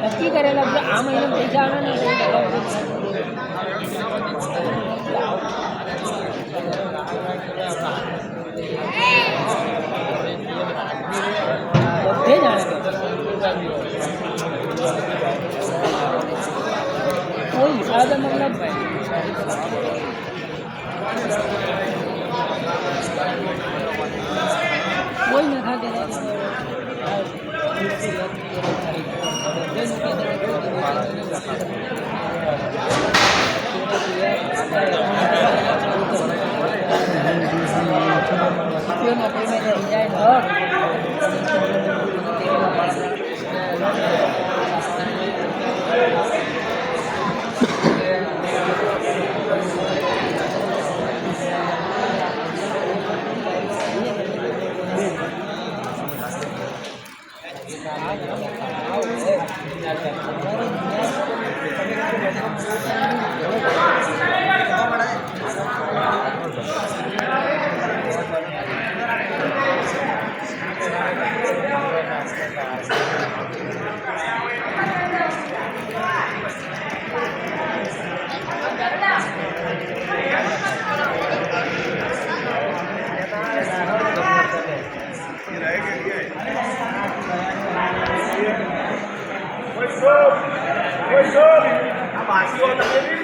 नक्की करायला आ महिना पैसे आणा नाही બધે જાણે કોઈ સાદા મતલબ કોઈ ન થાય Foi show! A bacia tá